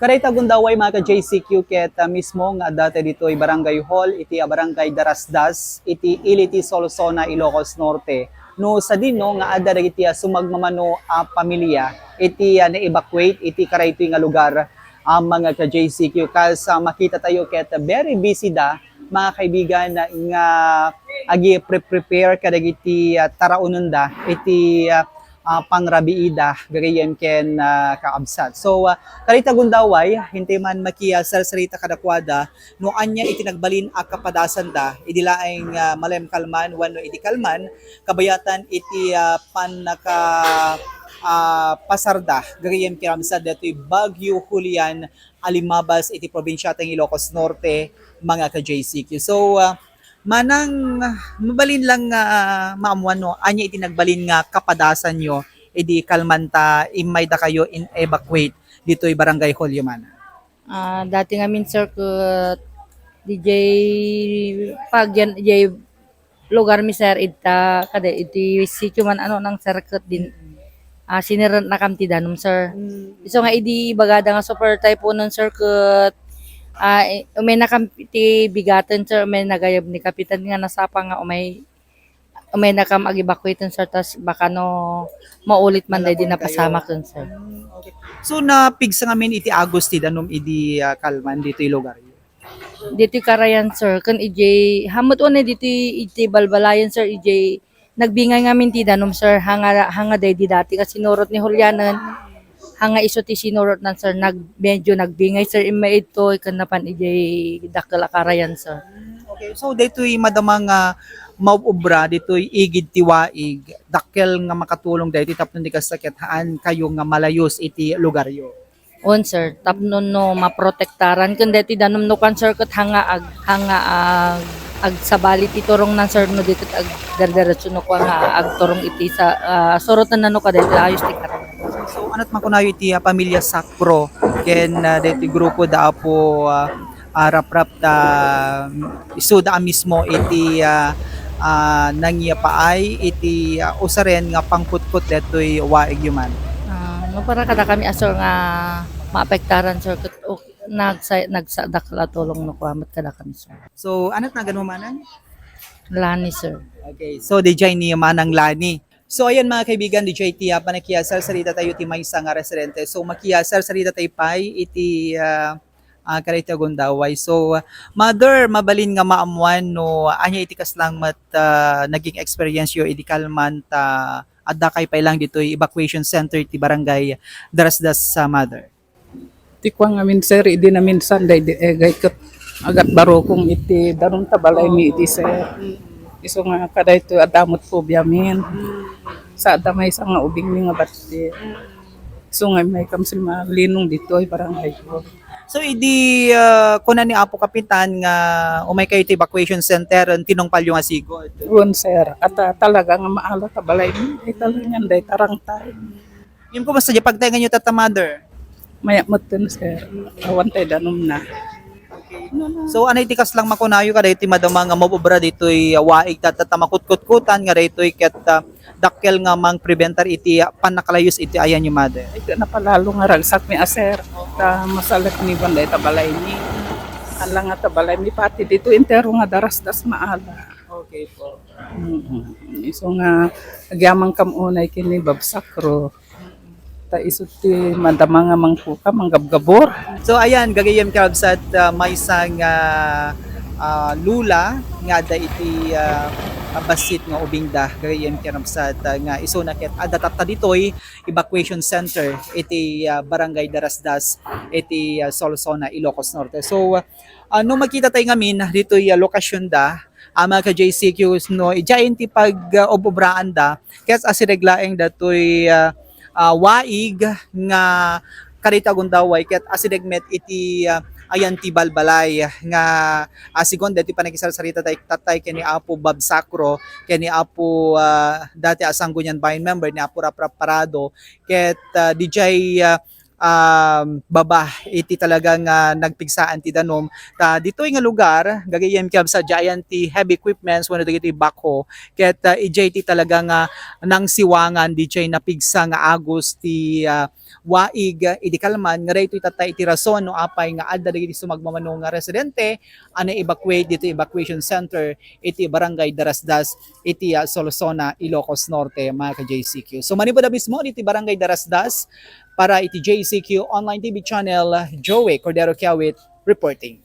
Karita gundaway mga ka-JCQ ket mismo nga dati dito ay Barangay Hall, iti Barangay Darasdas, iti Iliti Solsona, Ilocos Norte. No sa dinno nga adda dagiti sumagmamano a pamilya, iti na-evacuate iti karaytoy nga lugar ang mga ka-JCQ kas makita tayo ket very busy da mga kaibigan nga agi prepare kadagiti taraununda iti pangrabiida gagayem ken kaabsat. So karita gundaway hintay man makiya sarita kadakwada no anya itinagbalin a kapadasan da idilaeng malem kalman wenno idi kalman kabayatan iti panaka pasarda gagayem ken kaabsat detoy Bagyo Julian alimabas iti probinsya teng Ilocos Norte mga ka-JCQ. So manang mabalin lang nga maamuan no anya itinagbalin nga kapadasan nyo edi kalmanta imay da kayo in evacuate dito'y Barangay Holyumana. Dati nga min sir ko DJ pag yan DJ lugar mi sir ita kada iti sitio man ano nang circuit din siniran na kamti danum sir. So nga idi bagada nga super typhoon ng circuit umay nakamti bigatan sir umay nagayab ni kapitan nga nasapa nga umay nakam ag-evacuate sir tas baka no maulit man day din napasama kun sir. Okay. So napigsa ngamin iti Agosti danum idi kalman dito'y lugar. Dito karayan sir kan EJ hamot one dito EJ balbalayan sir EJ nagbingay nga minti danom sir hanga day di dati kasi sinurot ni Julianan hanga iso ti sinurot nan sir medyo nagbingay sir ima ito kanapan EJ dakkel karayan sir. Okay. So dito'y madamang maubra dito'y igid tiwaig dakkel nga makatulong daytoy tapno di kasakit haan kayo nga malayos iti lugar yo. On sir tapno no maprotektaran kun deti danom no kan sir ket hanga ag sabali ti turong nan sir no dito ag dardaratso no ko nga ag turong iti sa sorotan nano ka deti ayos ti karon. So anat makunayo iti pamilya Sakro ken deti grupo da apo rap-rap da isu da mismo iti nangya paay iti usaren nga pangkutkot detoy waig yuman. No para kada kami asor nga maapektaran sir ket nagsadak la tulong no ko amat kada kami sir. So anat na ganun manan? Lani sir. Okay, so DJ ni Manang Lani. So ayan mga kaibigan, DJ Tia, panakiyasar sarita tayo ti maysa nga residente. So makiyasar sarita tayo pay iti karita gundaway. So mother, mabalin nga maamuan no anya iti kaslang mat naging experience yo iti kalman ta adda kay pay lang dito evacuation center ti Barangay Darasdas sa mother. Tikwang amin sir, idi na minsan day di egay ket agat baro kong iti darong tabalay mi iti sir. Iso nga kada ito adamot po biyamin. Sa adamay sa nga ubing mi nga bati. So nga may kamsil malinong dito ay barangay ko. So idi kunan ni Apo Kapitan nga umay kayo ti evacuation center tinong palyo nga sigod. Uwan sir, at talaga nga maala tabalay mi. Ay talagang day tarang tayo. Yung kumusta di pagtayo nyo tata mother? Maya matan sir, awan tayo danom na. So anay ti kaslang makunayo kada iti madama nga mabubra ditoy waig tatatamakut-kutkutan nga ditoy ket dakkel nga mang preventar iti panakalayos iti ayan yung mother. Ay na palalo nga ragsak mi aser. Ta masalat ni banday tabalay ni. Alang nga tabalay mi pati dito entero nga darasdas maala. Okay po. Iso nga agyamang kamunay kini babsakro. Ta iso ti madama nga mangkuka manggabgabor. So ayan gagayem kabsat may isang lula nga da iti basit nga ubingda gagayem kabsat nga iso na ket adda tatta ditoy evacuation center iti Barangay Darasdas iti Solsona, Ilocos Norte. So no makita tayo ngamin ditoy lokasyon da mga ka-JCQs no ijain ti pag obobraan da ket asireglaeng datoy waig nga karita gundaway ket asidegmet iti ayan ti balbalay nga asigon dati panakisarita tatay kani Apo Bob Sacro kani Apo dati Asanggunyan Bayan member ni Apo Rap Parado ket DJ baba iti talagang nagpigsaan ti danom ta ditoy nga lugar gagayem kyab sa giant ti heavy equipments wano dagiti backhoe ket ijay ti talagang nang siwangan DJ napigsa nga agos ti waig idi kalman nga rayto itatay iti rason no apay nga adda dagiti sumagmamano nga residente ana evacuate dito evacuation center iti barangay Darasdas iti Solsona, Ilocos Norte mga ka JCQ. So manipod mismo iti barangay Darasdas para iti JCQ online TV channel Joey Cordero Kiawit reporting.